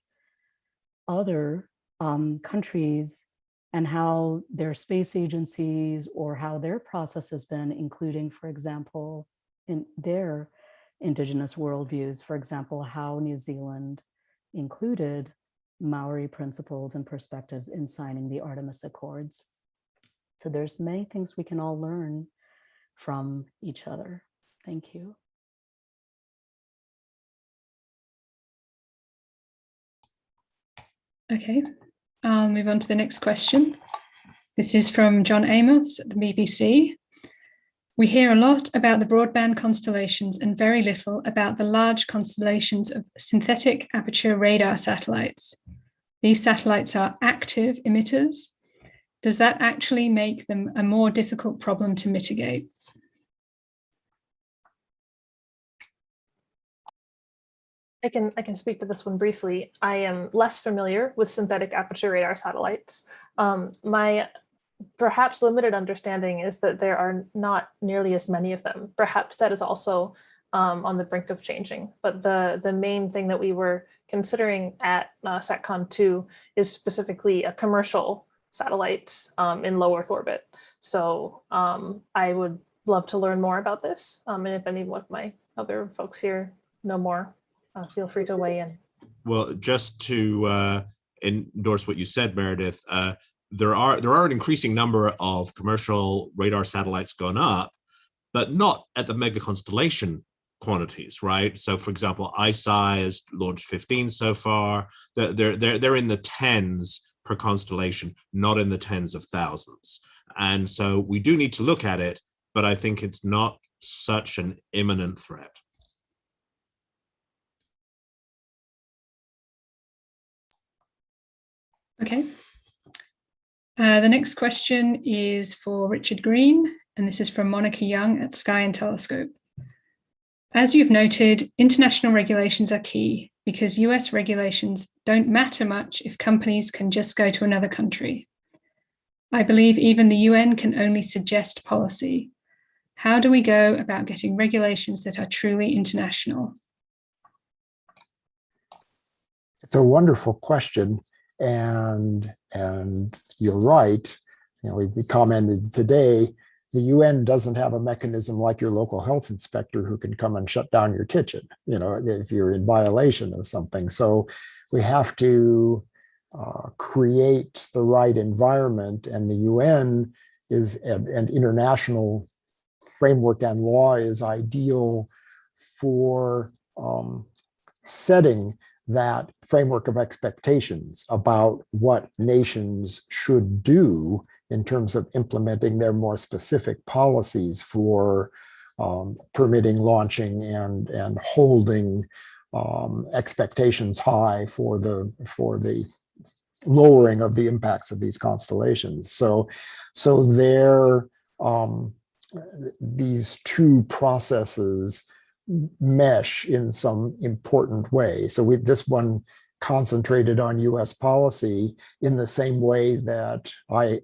other countries and how their space agencies or how their process has been, including, for example, in their indigenous worldviews, for example, how New Zealand included Maori principles and perspectives in signing the Artemis Accords. So there's many things we can all learn from each other. Thank you. Okay, I'll move on to the next question. This is from John Amos at the BBC. We hear a lot about the broadband constellations and very little about the large constellations of synthetic aperture radar satellites. These satellites are active emitters. Does that actually make them a more difficult problem to mitigate? I can speak to this one briefly. I am less familiar with synthetic aperture radar satellites. My perhaps limited understanding is that there are not nearly as many of them. Perhaps that is also on the brink of changing. But the main thing that we were considering at SATCON 2 is specifically a commercial satellites in low Earth orbit. So I would love to learn more about this. And if any of my other folks here know more, feel free to weigh in. Well, just to endorse what you said, Meredith, there are an increasing number of commercial radar satellites going up, but not at the mega constellation quantities, right? So, for example, ISI has launched 15 so far. They're in the tens per constellation, not in the tens of thousands. And so we do need to look at it, but I think it's not such an imminent threat. Okay. The next question is for Richard Green, and this is from Monica Young at Sky and Telescope. As you've noted, international regulations are key because US regulations don't matter much if companies can just go to another country. I believe even the UN can only suggest policy. How do we go about getting regulations that are truly international? It's a wonderful question. And you're right. You know, we commented today, the UN doesn't have a mechanism like your local health inspector who can come and shut down your kitchen, you know, if you're in violation of something. So we have to create the right environment, and the UN is an international framework and law is ideal for setting that framework of expectations about what nations should do in terms of implementing their more specific policies for permitting, launching, and holding expectations high for the lowering of the impacts of these constellations. So these two processes mesh in some important way. So this one concentrated on US policy in the same way that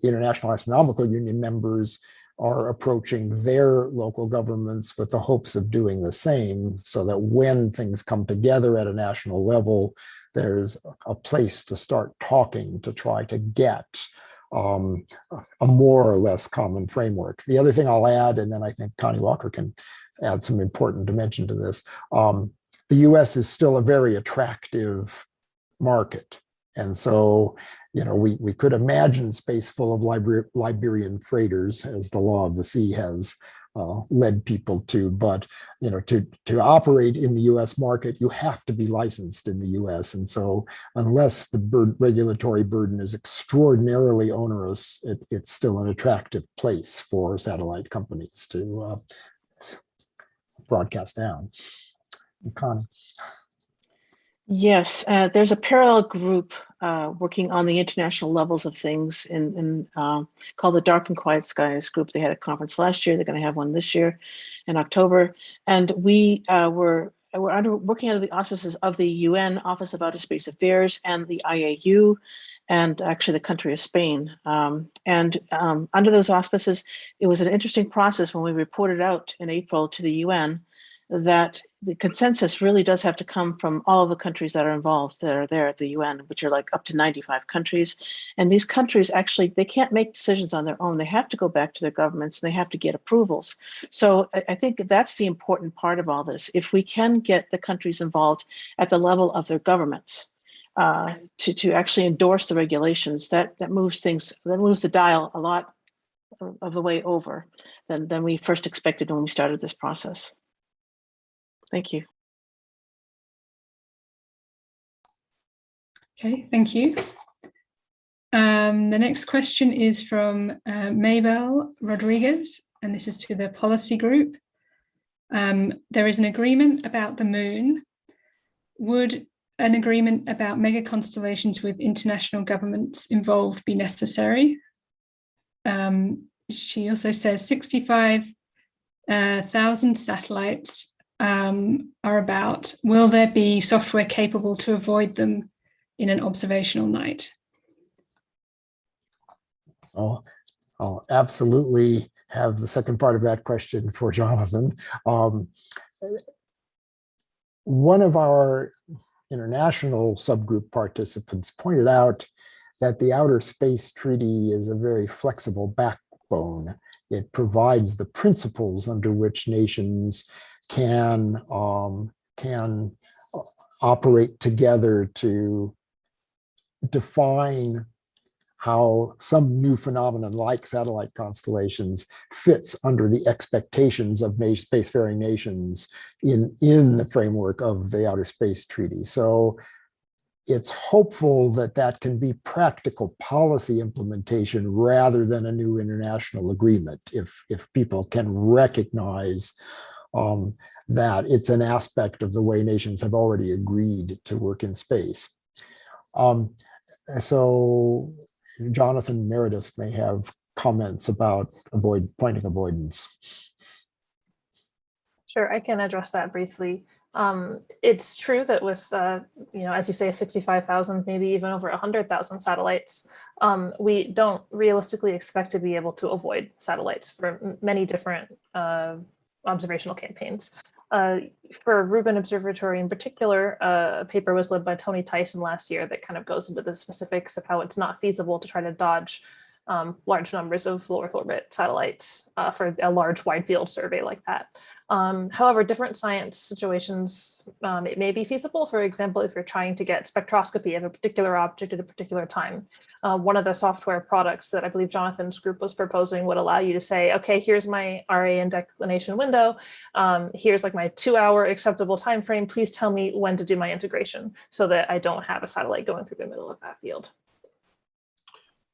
International Astronomical Union members are approaching their local governments with the hopes of doing the same, so that when things come together at a national level, there's a place to start talking to try to get a more or less common framework. The other thing I'll add, and then I think Connie Walker can add some important dimension to this, the US is still a very attractive market. And so, you know, we could imagine space full of Liberian freighters, as the law of the sea has led people to. But, you know, to operate in the US market, you have to be licensed in the US. And so unless the regulatory burden is extraordinarily onerous, it's still an attractive place for satellite companies to broadcast down. Connie. Yes, there's a parallel group working on the international levels of things called the Dark and Quiet Skies group. They had a conference last year. They're going to have one this year in October. And we we're working under the auspices of the UN Office of Outer Space Affairs and the IAU and actually the country of Spain. Under those auspices, it was an interesting process when we reported out in April to the UN that the consensus really does have to come from all of the countries that are involved that are there at the UN, which are like up to 95 countries. And these countries actually, they can't make decisions on their own. They have to go back to their governments and they have to get approvals. So I think that's the important part of all this. If we can get the countries involved at the level of their governments, to actually endorse the regulations, that moves things, that moves the dial a lot of the way over than we first expected when we started this process. Thank you. Okay, thank you. The next question is from Mabel Rodriguez, and this is to the policy group. There is an agreement about the moon. Would an agreement about mega constellations with international governments involved be necessary? She also says 65,000 satellites are about. Will there be software capable to avoid them in an observational night? I'll absolutely have the second part of that question for Jonathan. One of our international subgroup participants pointed out that the Outer Space Treaty is a very flexible backbone. It provides the principles under which nations can operate together to define how some new phenomenon like satellite constellations fits under the expectations of spacefaring nations in the framework of the Outer Space Treaty. So it's hopeful that that can be practical policy implementation rather than a new international agreement, if people can recognize that it's an aspect of the way nations have already agreed to work in space. So Jonathan, Meredith may have comments about planning avoidance. Sure, I can address that briefly. It's true that with, as you say, 65,000, maybe even over 100,000 satellites, we don't realistically expect to be able to avoid satellites for many different observational campaigns. For Rubin Observatory in particular, a paper was led by Tony Tyson last year that kind of goes into the specifics of how it's not feasible to try to dodge large numbers of low Earth orbit satellites for a large wide field survey like that. However, different science situations, it may be feasible. For example, if you're trying to get spectroscopy of a particular object at a particular time, one of the software products that I believe Jonathan's group was proposing would allow you to say, okay, here's my RA and declination window. Here's like my 2-hour acceptable time frame. Please tell me when to do my integration so that I don't have a satellite going through the middle of that field.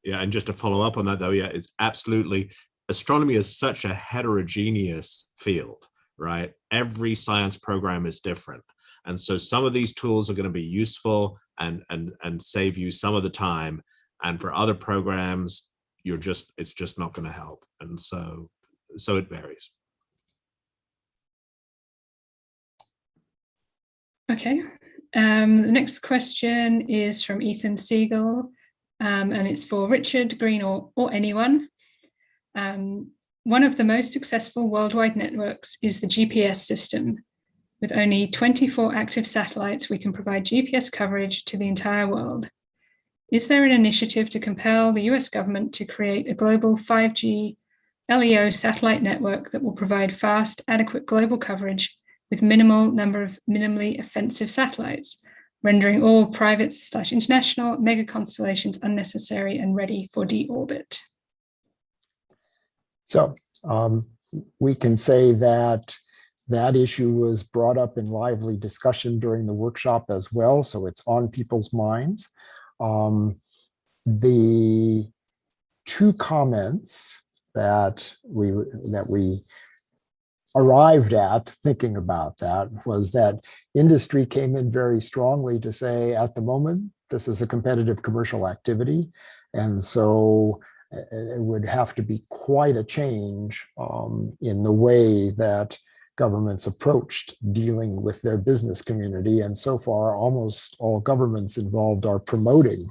Yeah, and just to follow up on that though, yeah, it's absolutely, astronomy is such a heterogeneous field, right? Every science program is different. And so some of these tools are going to be useful and save you some of the time. And for other programs, it's just not going to help. And so it varies. Okay. The next question is from Ethan Siegel, and it's for Richard, Green, or anyone. One of the most successful worldwide networks is the GPS system. With only 24 active satellites, we can provide GPS coverage to the entire world. Is there an initiative to compel the US government to create a global 5G LEO satellite network that will provide fast, adequate global coverage with minimal number of minimally offensive satellites, rendering all private/international mega constellations unnecessary and ready for deorbit? So we can say that issue was brought up in lively discussion during the workshop as well, so it's on people's minds. The two comments that we arrived at thinking about that was that industry came in very strongly to say, at the moment, this is a competitive commercial activity, and so it would have to be quite a change in the way that governments approached dealing with their business community. And so far, almost all governments involved are promoting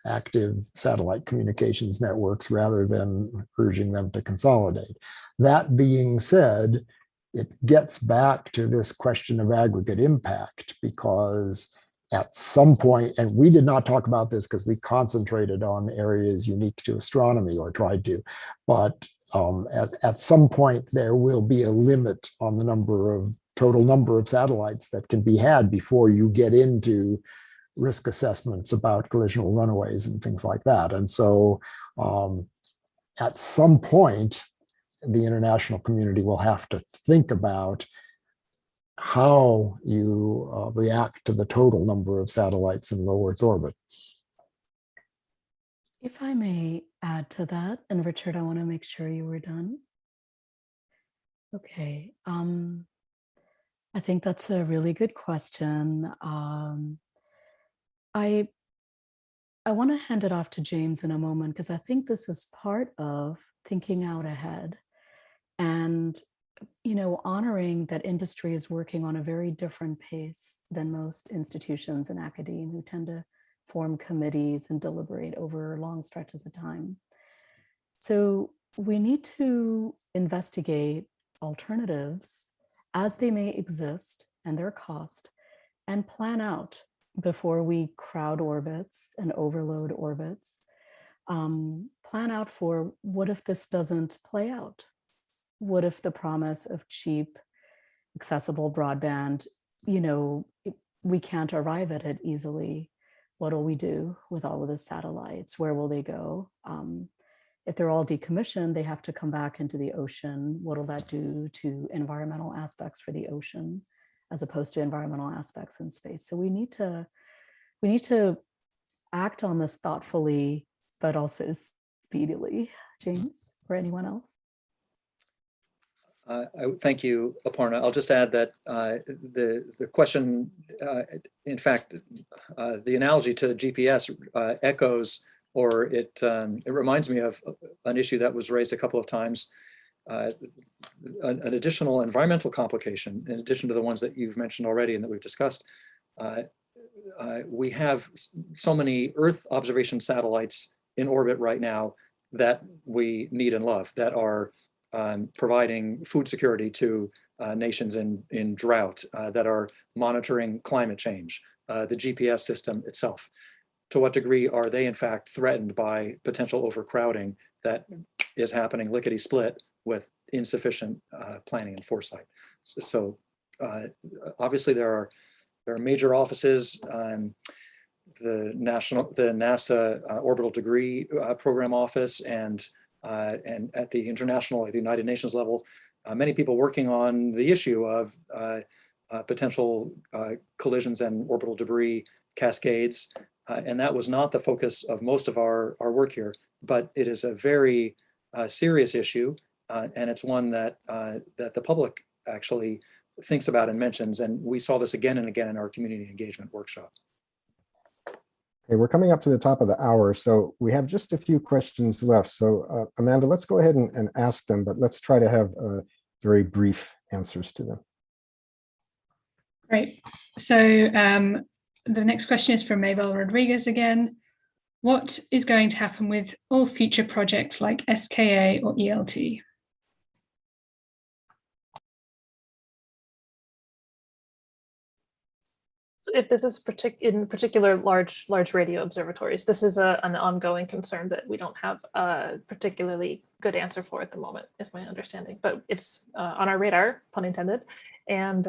active satellite communications networks rather than urging them to consolidate. That being said, it gets back to this question of aggregate impact, because at some point, and we did not talk about this because we concentrated on areas unique to astronomy, or tried to, but at some point there will be a limit on the total number of satellites that can be had before you get into risk assessments about collisional runaways and things like that. And so at some point, the international community will have to think about how you react to the total number of satellites in low Earth orbit. If I may add to that, and Richard, I want to make sure you were done. Okay, I think that's a really good question. I want to hand it off to James in a moment, because I think this is part of thinking out ahead and, you know, honoring that industry is working on a very different pace than most institutions in academia, who tend to form committees and deliberate over long stretches of time. So we need to investigate alternatives as they may exist and their cost, and plan out before we crowd orbits and overload orbits. Plan out for, what if this doesn't play out? What if the promise of cheap, accessible broadband, you know, we can't arrive at it easily? What will we do with all of the satellites? Where will they go? If they're all decommissioned, they have to come back into the ocean. What will that do to environmental aspects for the ocean, as opposed to environmental aspects in space? So we need to act on this thoughtfully, but also speedily. James, or anyone else? Thank you, Aparna. I'll just add that the question, in fact, the analogy to GPS echoes, or it reminds me of an issue that was raised a couple of times, an additional environmental complication, in addition to the ones that you've mentioned already and that we've discussed. We have so many Earth observation satellites in orbit right now that we need and love, that are providing food security to nations in drought, that are monitoring climate change, the GPS system itself. To what degree are they in fact threatened by potential overcrowding that is happening lickety-split with insufficient planning and foresight? So obviously there are major offices, the NASA Orbital Degree Program Office, and at the international, at the United Nations level, many people working on the issue of potential collisions and orbital debris cascades. And that was not the focus of most of our work here, but it is a very serious issue, and it's one that the public actually thinks about and mentions. And we saw this again and again in our community engagement workshop. Okay, we're coming up to the top of the hour, so we have just a few questions left. So Amanda, let's go ahead and ask them, but let's try to have very brief answers to them. Great. So the next question is from Mabel Rodriguez again. What is going to happen with all future projects like SKA or ELT? If this is in particular large radio observatories, this is an ongoing concern that we don't have a particularly good answer for at the moment, is my understanding. But it's on our radar, pun intended, and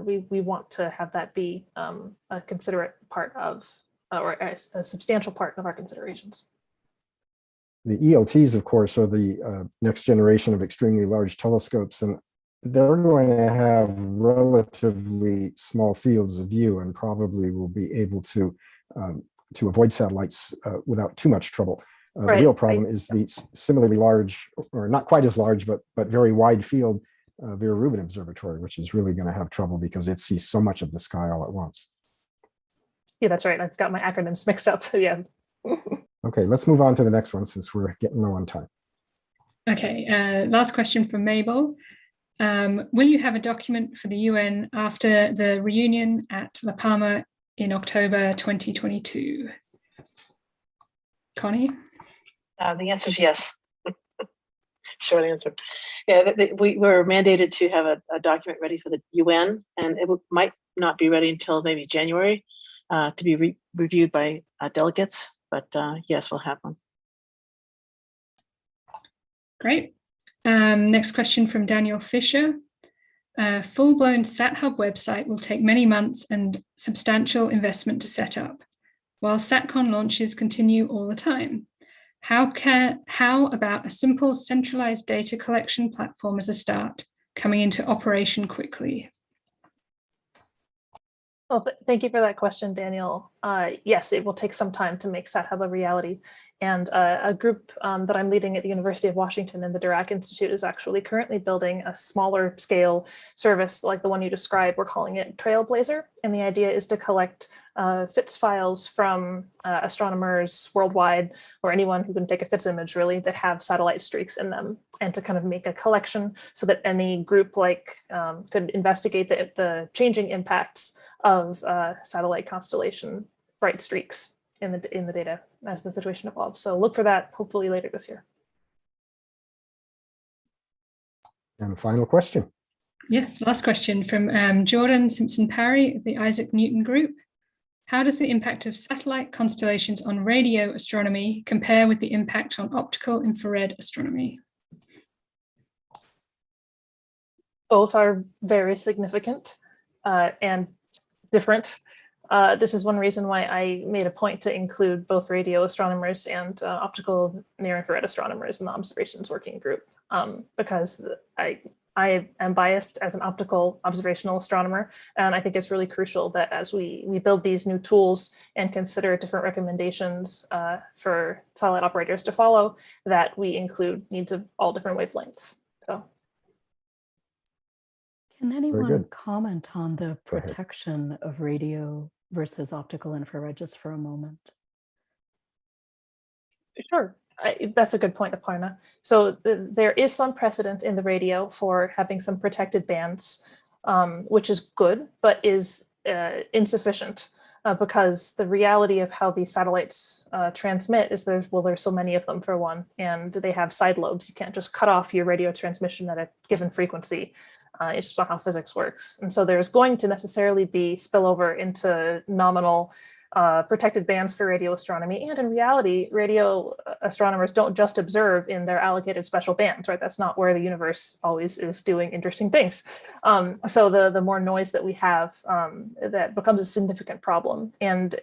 we want to have that be a considerate part of, or a substantial part of our considerations. The ELTs, of course, are the next generation of extremely large telescopes, and they're going to have relatively small fields of view and probably will be able to avoid satellites without too much trouble. The real problem is the similarly large, or not quite as large, but very wide field Vera Rubin Observatory, which is really going to have trouble because it sees so much of the sky all at once. Yeah, that's right. I've got my acronyms mixed up. Yeah. Okay, let's move on to the next one since we're getting low on time. Okay, last question from Mabel. Will you have a document for the UN after the reunion at La Palma in October 2022? Connie? The answer is yes. Short answer. Yeah, we were mandated to have a document ready for the UN, and it might not be ready until maybe January to be reviewed by delegates. But yes, we'll have one. Great. Next question from Daniel Fisher. A full-blown SatHub website will take many months and substantial investment to set up, while SatCon launches continue all the time. How about a simple centralized data collection platform as a start, coming into operation quickly? Well, thank you for that question, Daniel. Yes, it will take some time to make SatHub a reality. And a group that I'm leading at the University of Washington and the Dirac Institute is actually currently building a smaller scale service like the one you described. We're calling it Trailblazer. And the idea is to collect FITS files from astronomers worldwide, or anyone who can take a FITS image really, that have satellite streaks in them, and to kind of make a collection so that any group could investigate the changing impacts of satellite constellation bright streaks in the data as the situation evolves. So look for that hopefully later this year. And a final question. Yes, last question from Jordan Simpson-Parry of the Isaac Newton Group. How does the impact of satellite constellations on radio astronomy compare with the impact on optical infrared astronomy? Both are very significant and different. This is one reason why I made a point to include both radio astronomers and optical near-infrared astronomers in the observations working group, because I am biased as an optical observational astronomer, and I think it's really crucial that as we build these new tools and consider different recommendations for satellite operators to follow, that we include needs of all different wavelengths. So. Can anyone good. comment on the Go ahead. protection of radio versus optical infrared just for a moment? Sure. That's a good point, Aparna. So there is some precedent in the radio for having some protected bands, which is good, but is insufficient because the reality of how these satellites transmit is there's so many of them for one, and they have side lobes. You can't just cut off your radio transmission at a given frequency. It's just not how physics works. And so there's going to necessarily be spillover into nominal protected bands for radio astronomy. And in reality, radio astronomers don't just observe in their allocated special bands, right? That's not where the universe always is doing interesting things. So the more noise that we have, that becomes a significant problem. And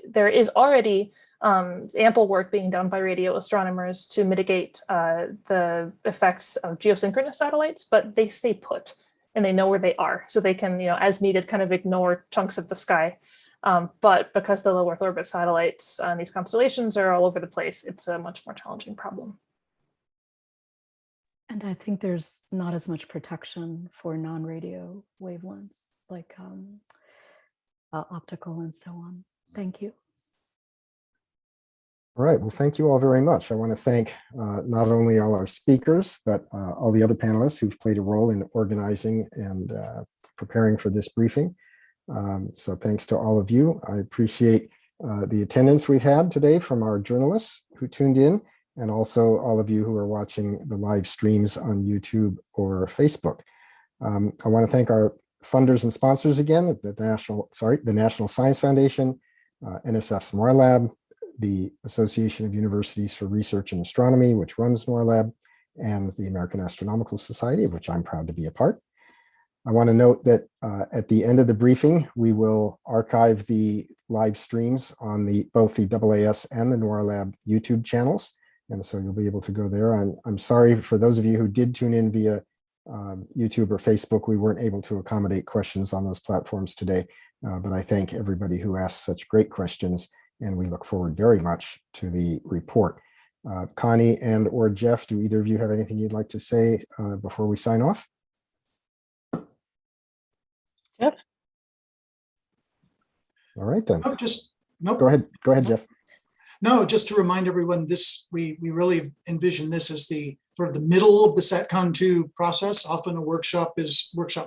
there is already ample work being done by radio astronomers to mitigate the effects of geosynchronous satellites, but they stay put and they know where they are. So they can, as needed, kind of ignore chunks of the sky. But because the low Earth orbit satellites on these constellations are all over the place, it's a much more challenging problem. And I think there's not as much protection for non-radio wavelengths like optical and so on. Thank you. All right, well, thank you all very much. I want to thank not only all our speakers, but all the other panelists who've played a role in organizing and preparing for this briefing. So thanks to all of you. I appreciate the attendance we've had today from our journalists who tuned in, and also all of you who are watching the live streams on YouTube or Facebook. I want to thank our funders and sponsors again, the National Science Foundation, NSF's NORLab, the Association of Universities for Research in Astronomy, which runs NORLab, and the American Astronomical Society, of which I'm proud to be a part. I want to note that at the end of the briefing, we will archive the live streams on both the AAS and the NORLab YouTube channels. And so you'll be able to go there. I'm sorry for those of you who did tune in via YouTube or Facebook, we weren't able to accommodate questions on those platforms today. But I thank everybody who asked such great questions, and we look forward very much to the report. Connie and or Jeff, do either of you have anything you'd like to say before we sign off? Yep. All right then. Oh, nope. Go ahead, Jeff. No, just to remind everyone, we really envision this as the sort of the middle of the SatCon 2 process. Often a workshop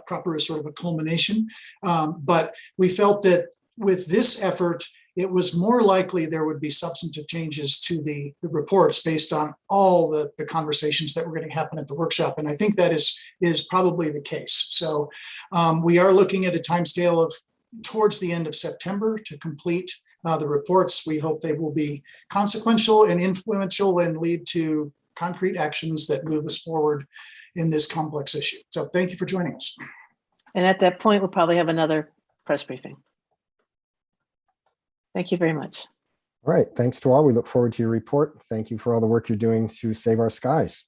proper is sort of a culmination, but we felt that with this effort, it was more likely there would be substantive changes to the reports based on all the conversations that were going to happen at the workshop. And I think that is probably the case. So we are looking at a timescale of towards the end of September to complete the reports. We hope they will be consequential and influential and lead to concrete actions that move us forward in this complex issue. So thank you for joining us. And at that point, we'll probably have another press briefing. Thank you very much. All right. Thanks to all. We look forward to your report. Thank you for all the work you're doing to save our skies.